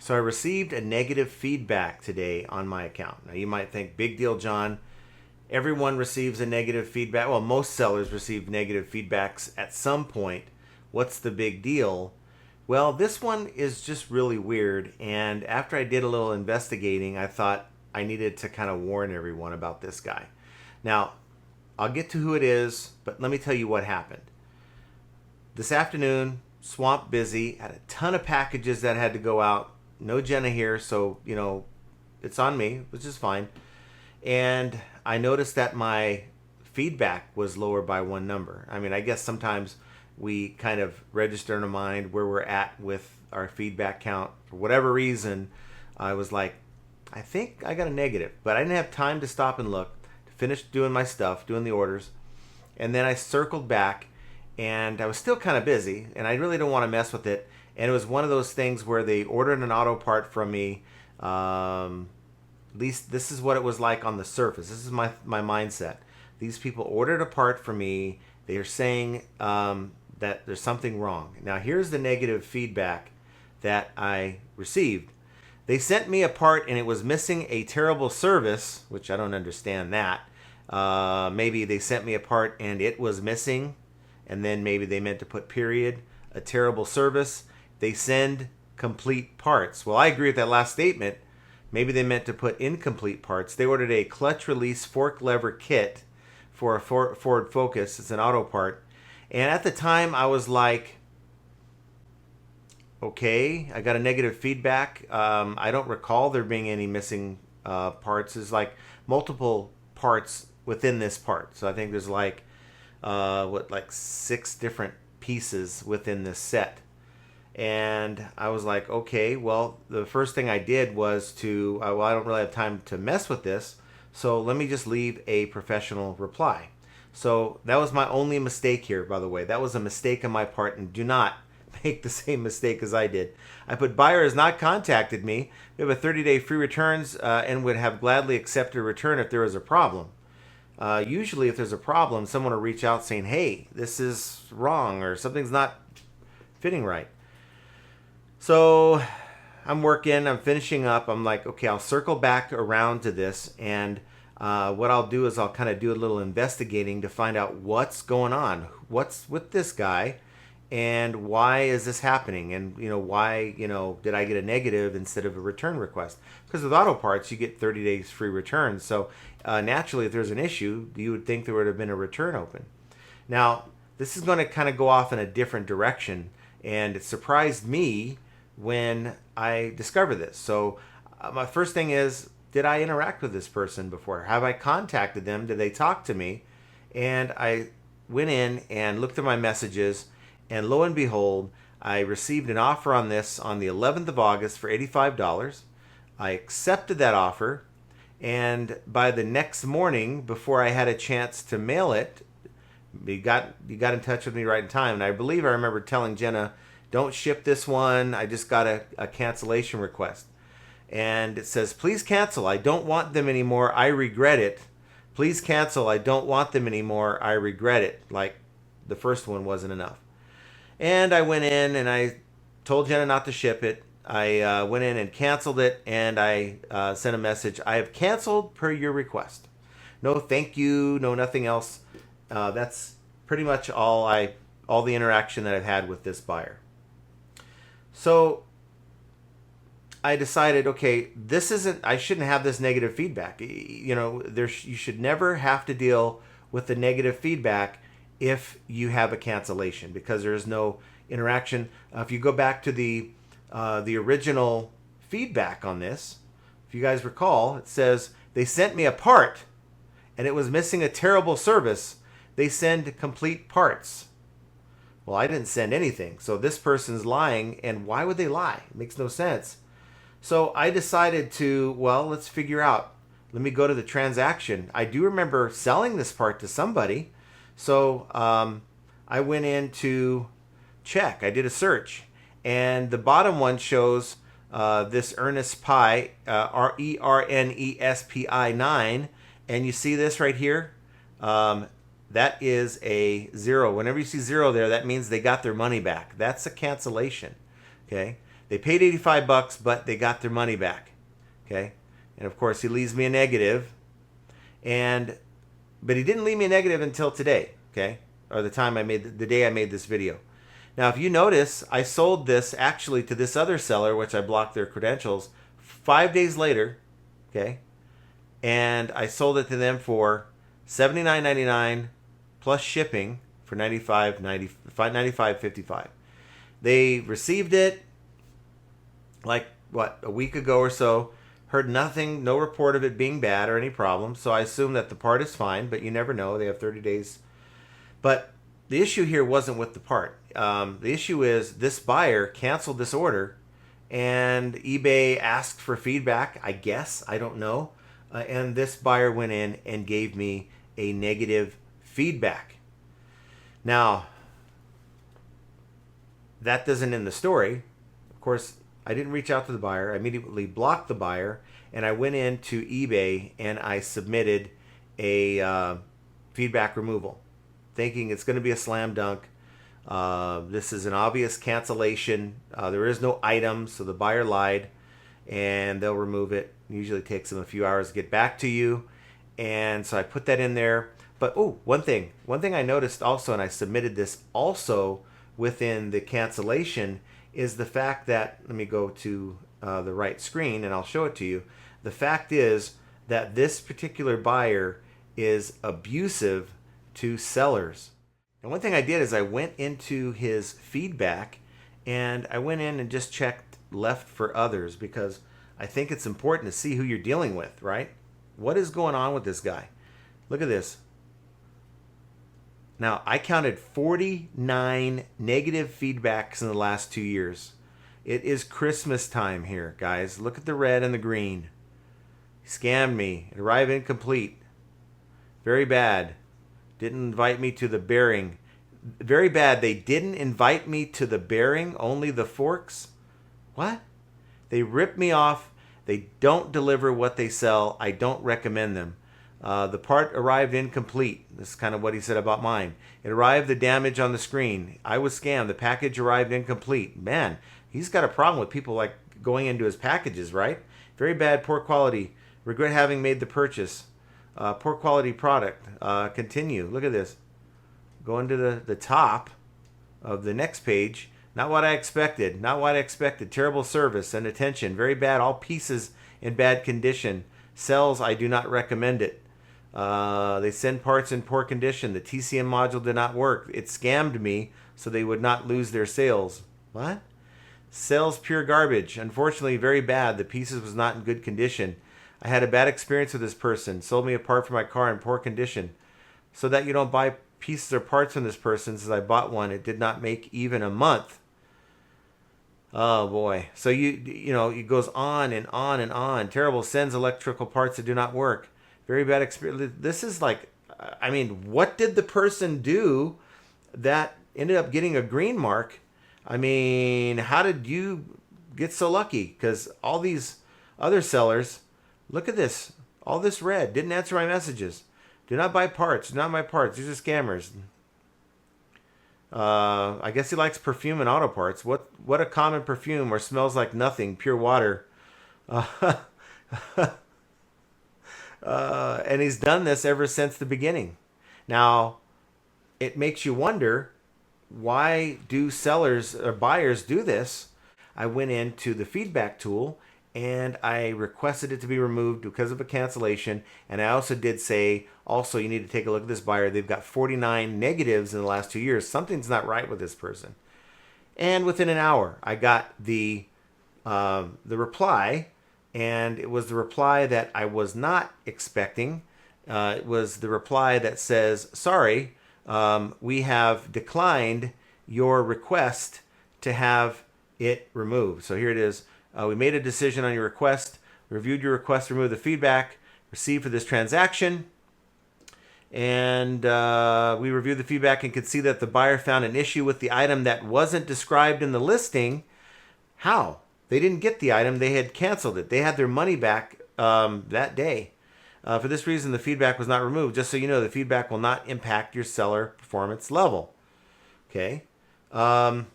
So I received a negative feedback today on my account. Now you might think, big deal, John. Everyone receives a negative feedback. Well, most sellers receive negative feedbacks at some point. What's the big deal? Well, this one is just really weird. And after I did a little investigating, I thought I needed to kind of warn everyone about this guy. Now, I'll get to who it is, but let me tell you what happened. This afternoon, swamped busy, had a ton of packages that had to go out. No Jenna here, so, it's on me, which is fine. And I noticed that my feedback was lower by one number. I mean, I guess sometimes we kind of register in our mind where we're at with our feedback count. For whatever reason, I was like, I think I got a negative. But I didn't have time to stop and look, to finish doing my stuff, doing the orders. And then I circled back, and I was still kind of busy, and I really don't want to mess with it. And it was one of those things where they ordered an auto part from me. At least this is what it was like on the surface. This is my mindset. These people ordered a part from me. They are saying that there's something wrong. Now here's the negative feedback that I received. They sent me a part and it was missing a terrible service, which I don't understand that. Maybe they sent me a part and it was missing, and then maybe they meant to put period, a terrible service. They send complete parts. Well, I agree with that last statement. Maybe they meant to put incomplete parts. They ordered a clutch release fork lever kit for a Ford Focus. It's an auto part. And at the time, I was like, okay, I got a negative feedback. I don't recall there being any missing parts. There's like multiple parts within this part. So I think there's like 6 different pieces within this set. And I was like, okay, well, the first thing I did was to, I don't really have time to mess with this, so let me just leave a professional reply. So that was my only mistake here, by the way. That was a mistake on my part, and do not make the same mistake as I did. I put buyer has not contacted me. We have a 30-day free returns and would have gladly accepted a return if there was a problem. Usually if there's a problem, someone will reach out saying, hey, this is wrong or something's not fitting right. So I'm working, I'm finishing up. I'm like, okay, I'll circle back around to this. And what I'll do is I'll kind of do a little investigating to find out what's going on. What's with this guy and why is this happening? And, why, did I get a negative instead of a return request? Because with auto parts, you get 30 days free returns. So naturally, if there's an issue, you would think there would have been a return open. Now, this is going to kind of go off in a different direction. And it surprised me when I discovered this. So my first thing is, did I interact with this person before? Have I contacted them? Did they talk to me? And I went in and looked at my messages, and lo and behold, I received an offer on this on the 11th of August for $85. I accepted that offer, and by the next morning, before I had a chance to mail it, you got in touch with me right in time. And I believe I remember telling Jenna, don't ship this one. I just got a cancellation request. And it says, please cancel. I don't want them anymore. I regret it. Please cancel. I don't want them anymore. I regret it. Like the first one wasn't enough. And I went in and I told Jenna not to ship it. I went in and canceled it, and I sent a message. I have canceled per your request. No thank you, no nothing else. That's pretty much all the interaction that I've had with this buyer. So I decided, okay, I shouldn't have this negative feedback. You should never have to deal with the negative feedback if you have a cancellation, because there is no interaction. If you go back to the original feedback on this, if you guys recall, it says they sent me a part and it was missing a terrible service. They send complete parts. Well, I didn't send anything. So this person's lying, and why would they lie? It makes no sense. So I decided let's figure out. Let me go to the transaction. I do remember selling this part to somebody. So I went in to check. I did a search. And the bottom one shows this Ernest Pi, ERNESPI 9. And you see this right here? that is a 0. Whenever you see 0 there, that means they got their money back. That's a cancellation. Okay, they paid 85 bucks, but they got their money back. Okay, and of course he leaves me a negative, but he didn't leave me a negative until today. Okay, or the day I made this video. Now, if you notice, I sold this actually to this other seller, which I blocked their credentials, 5 days later. Okay, and I sold it to them for $79.99 plus shipping for $95.55. They received it like a week ago or so. Heard nothing, no report of it being bad or any problem. So I assume that the part is fine, but you never know. They have 30 days. But the issue here wasn't with the part. The issue is this buyer canceled this order, and eBay asked for feedback, I guess. I don't know. And this buyer went in and gave me a negative feedback. Now, that doesn't end the story. Of course, I didn't reach out to the buyer. I immediately blocked the buyer, and I went into eBay and I submitted a feedback removal, thinking it's going to be a slam dunk. This is an obvious cancellation. There is no item, so the buyer lied, and they'll remove it. It usually takes them a few hours to get back to you. And so I put that in there. But one thing I noticed also, and I submitted this also within the cancellation, is the fact that, let me go to the right screen and I'll show it to you. The fact is that this particular buyer is abusive to sellers. And one thing I did is I went into his feedback and I went in and just checked left for others, because I think it's important to see who you're dealing with, right? What is going on with this guy? Look at this. Now, I counted 49 negative feedbacks in the last 2 years. It is Christmas time here, guys. Look at the red and the green. He scammed me. It arrived incomplete. Very bad. Didn't invite me to the bearing. Very bad. They didn't invite me to the bearing, only the forks. What? They ripped me off. They don't deliver what they sell. I don't recommend them. The part arrived incomplete. This is kind of what he said about mine. It arrived the damage on the screen. I was scammed. The package arrived incomplete. Man, he's got a problem with people like going into his packages, right? Very bad, poor quality. Regret having made the purchase. Poor quality product. Continue. Look at this. Going to the top of the next page. Not what I expected. Not what I expected. Terrible service and attention. Very bad. All pieces in bad condition. Sells, I do not recommend it. They send parts in poor condition. The TCM module did not work. It scammed me so they would not lose their sales. What? Sales pure garbage. Unfortunately, very bad. The pieces was not in good condition. I had a bad experience with this person. Sold me a part for my car in poor condition. So that you don't buy pieces or parts from this person, since I bought one, it did not make even a month. Oh boy. So you know, it goes on and on and on. Terrible, sends electrical parts that do not work. Very bad experience. This is like, I mean, what did the person do that ended up getting a green mark? I mean, how did you get so lucky? Because all these other sellers, look at this. All this red. Didn't answer my messages. Do not buy parts. Do not buy parts. These are scammers. I guess he likes perfume and auto parts. What a common perfume, or smells like nothing, pure water. And he's done this ever since the beginning. Now, it makes you wonder, why do sellers or buyers do this? I went into the feedback tool and I requested it to be removed because of a cancellation. And I also did say, also, you need to take a look at this buyer. They've got 49 negatives in the last 2 years. Something's not right with this person. And within an hour, I got the reply, and it was the reply that I was not expecting. It was the reply that says, sorry, we have declined your request to have it removed. So here it is. We made a decision on your request, reviewed your request to remove the feedback received for this transaction. And we reviewed the feedback and could see that the buyer found an issue with the item that wasn't described in the listing. How? They didn't get the item. They had canceled it. They had their money back that day. For this reason, the feedback was not removed. Just so you know, the feedback will not impact your seller performance level. Okay. Well,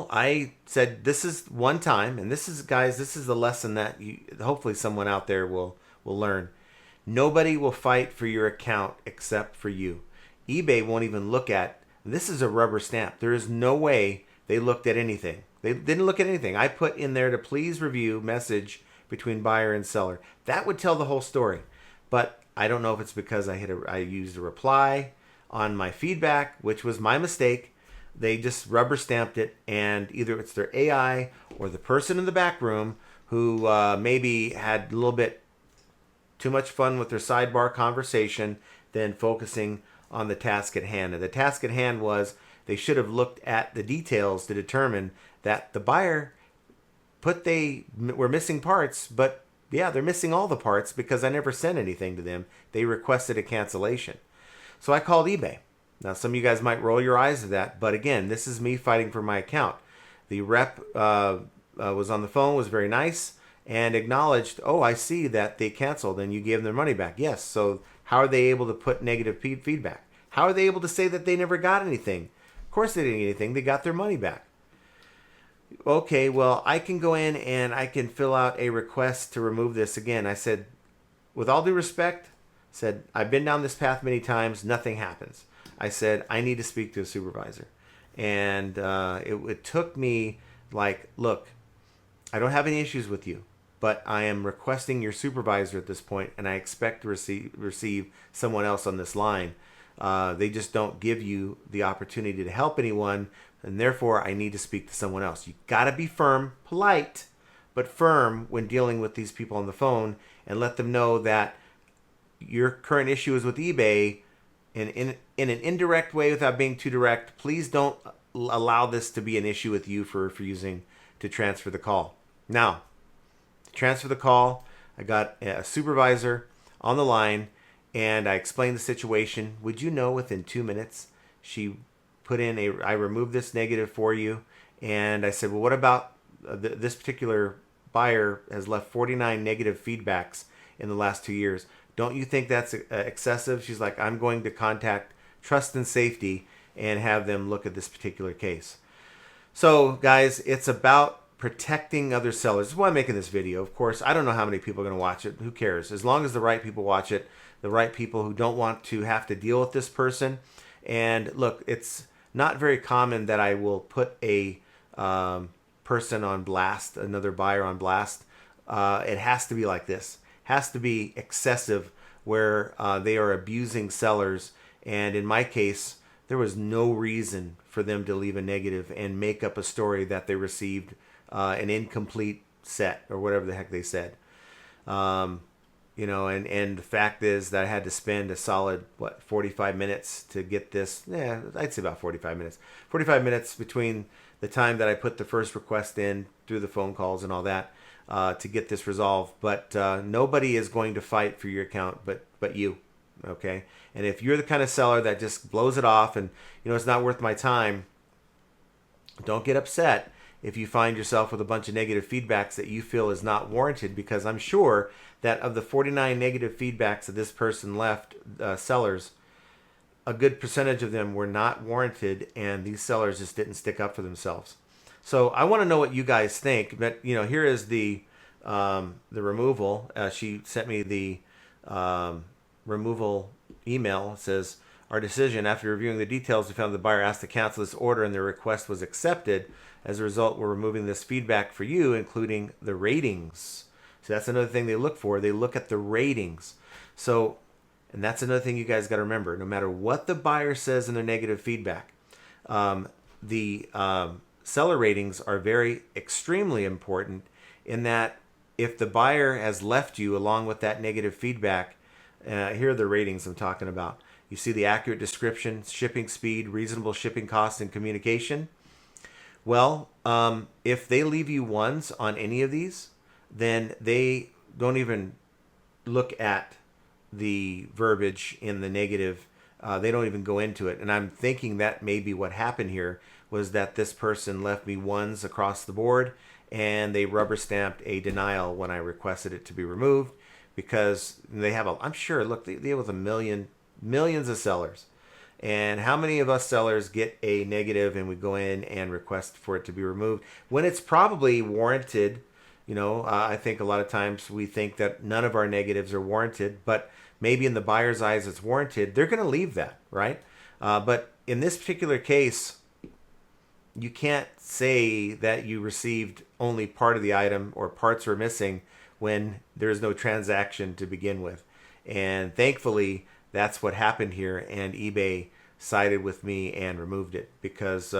I said this is one time, and this is, guys, this is the lesson that hopefully someone out there will learn. Nobody will fight for your account except for you. eBay won't even look at, this is a rubber stamp. There is no way they looked at anything. They didn't look at anything. I put in there to please review message between buyer and seller. That would tell the whole story. But I don't know if it's because I used a reply on my feedback, which was my mistake. They just rubber stamped it, and either it's their AI or the person in the back room who maybe had a little bit too much fun with their sidebar conversation than focusing on the task at hand. And the task at hand was they should have looked at the details to determine that the buyer were missing parts, but yeah, they're missing all the parts because I never sent anything to them. They requested a cancellation. So I called eBay. Now, some of you guys might roll your eyes at that, but again, this is me fighting for my account. The rep was on the phone, was very nice, and acknowledged, oh, I see that they canceled and you gave them their money back. Yes, so how are they able to put negative feedback? How are they able to say that they never got anything? Of course they didn't get anything. They got their money back. Okay, well, I can go in and I can fill out a request to remove this. Again, I said, with all due respect, said, I've been down this path many times. Nothing happens. I said, I need to speak to a supervisor. And it took me like, look, I don't have any issues with you, but I am requesting your supervisor at this point, and I expect to receive someone else on this line. They just don't give you the opportunity to help anyone, and therefore I need to speak to someone else. You got to be firm, polite, but firm when dealing with these people on the phone, and let them know that your current issue is with eBay in an indirect way without being too direct. Please don't allow this to be an issue with you for refusing to transfer the call. Now, to transfer the call, I got a supervisor on the line, and I explained the situation. Would you know, within 2 minutes, she put in I removed this negative for you. And I said, well, what about this particular buyer has left 49 negative feedbacks in the last 2 years. Don't you think that's excessive? She's like, I'm going to contact Trust and Safety and have them look at this particular case. So, guys, it's about protecting other sellers. That's why I'm making this video. Of course, I don't know how many people are going to watch it. Who cares? As long as the right people watch it, the right people who don't want to have to deal with this person. And look, it's not very common that I will put a person on blast, another buyer on blast. It has to be like this. Has to be excessive, where they are abusing sellers. And in my case, there was no reason for them to leave a negative and make up a story that they received an incomplete set or whatever the heck they said. You know, and the fact is that I had to spend a solid, 45 minutes to get this. Yeah, I'd say about 45 minutes. 45 minutes between the time that I put the first request in through the phone calls and all that to get this resolved. But nobody is going to fight for your account but you. Okay? And if you're the kind of seller that just blows it off and, it's not worth my time, don't get upset if you find yourself with a bunch of negative feedbacks that you feel is not warranted, because I'm sure that of the 49 negative feedbacks that this person left sellers, a good percentage of them were not warranted, and these sellers just didn't stick up for themselves. So I want to know what you guys think. But here is the removal. She sent me the removal email. It says, our decision, after reviewing the details, we found the buyer asked to cancel this order and their request was accepted. As a result, we're removing this feedback for you, including the ratings. So that's another thing they look for. They look at the ratings. So, and that's another thing you guys got to remember. No matter what the buyer says in their negative feedback, the seller ratings are extremely important, in that if the buyer has left you along with that negative feedback, here are the ratings I'm talking about. You see the accurate description, shipping speed, reasonable shipping cost, and communication. Well, if they leave you ones on any of these, then they don't even look at the verbiage in the negative. They don't even go into it. And I'm thinking that maybe what happened here was that this person left me ones across the board, and they rubber stamped a denial when I requested it to be removed, because they have I'm sure, look, they deal with millions of sellers. And how many of us sellers get a negative and we go in and request for it to be removed when it's probably warranted? I think a lot of times we think that none of our negatives are warranted, but maybe in the buyer's eyes it's warranted. They're going to leave that, right? But in this particular case, you can't say that you received only part of the item or parts were missing when there's no transaction to begin with. And thankfully, that's what happened here, and eBay sided with me and removed it because,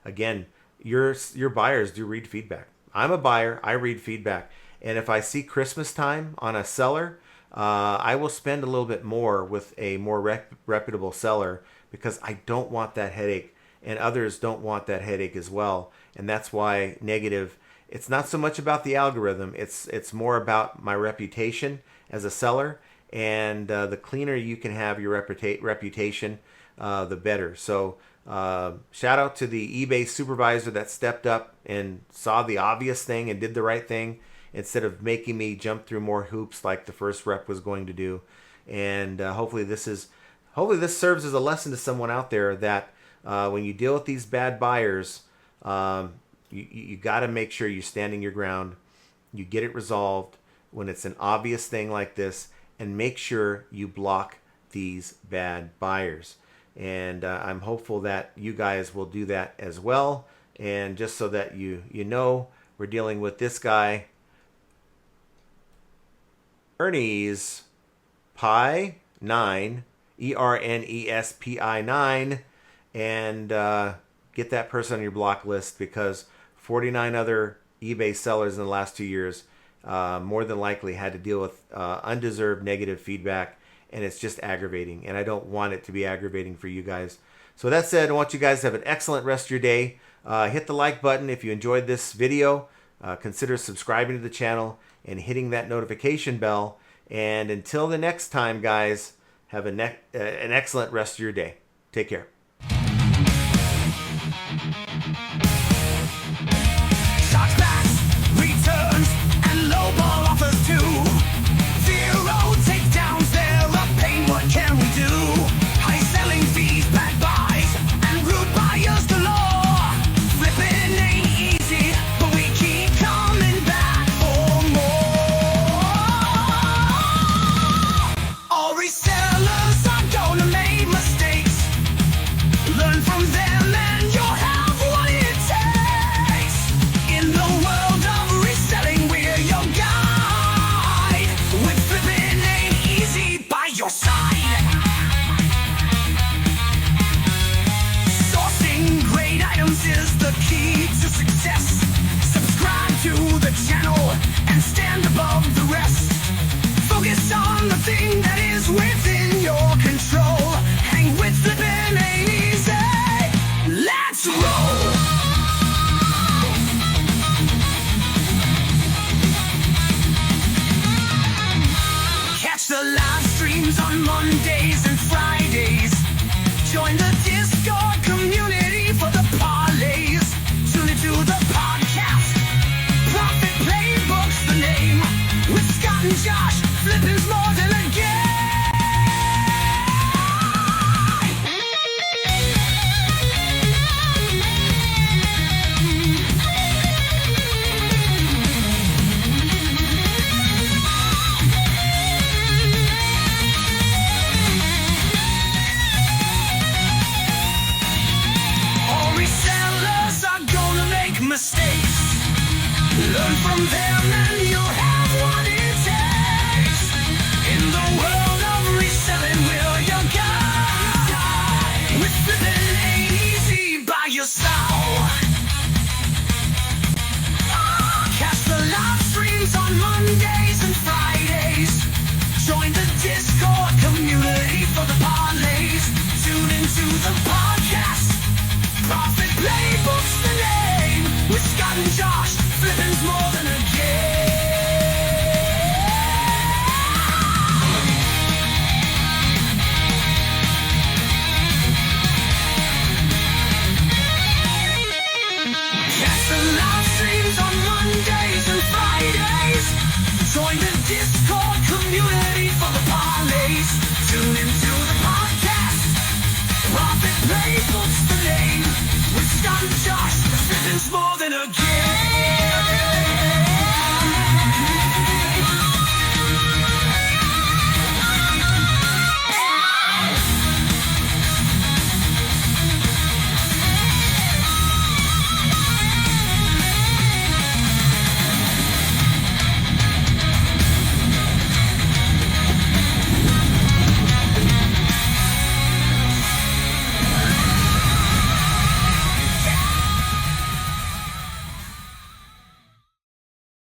again, your buyers do read feedback. I'm a buyer. I read feedback. And if I see Christmas time on a seller, I will spend a little bit more with a more reputable seller because I don't want that headache, and others don't want that headache as well. And that's why negative, it's not so much about the algorithm. It's more about my reputation as a seller. And the cleaner you can have your reputation, the better. So shout out to the eBay supervisor that stepped up and saw the obvious thing and did the right thing instead of making me jump through more hoops like the first rep was going to do. And hopefully this serves as a lesson to someone out there that when you deal with these bad buyers, you got to make sure you're standing your ground. You get it resolved when it's an obvious thing like this, and make sure you block these bad buyers. And I'm hopeful that you guys will do that as well. And just so that you know, we're dealing with this guy, Ernie's Pi 9, ERNESPI 9, and get that person on your block list because 49 other eBay sellers in the last 2 years more than likely had to deal with undeserved negative feedback, and it's just aggravating, and I don't want it to be aggravating for you guys. So that said, I want you guys to have an excellent rest of your day. Hit the like button if you enjoyed this video. Consider subscribing to the channel and hitting that notification bell. And until the next time, guys, have an excellent rest of your day. Take care. Channel and stand above the rest. Focus on the thing that is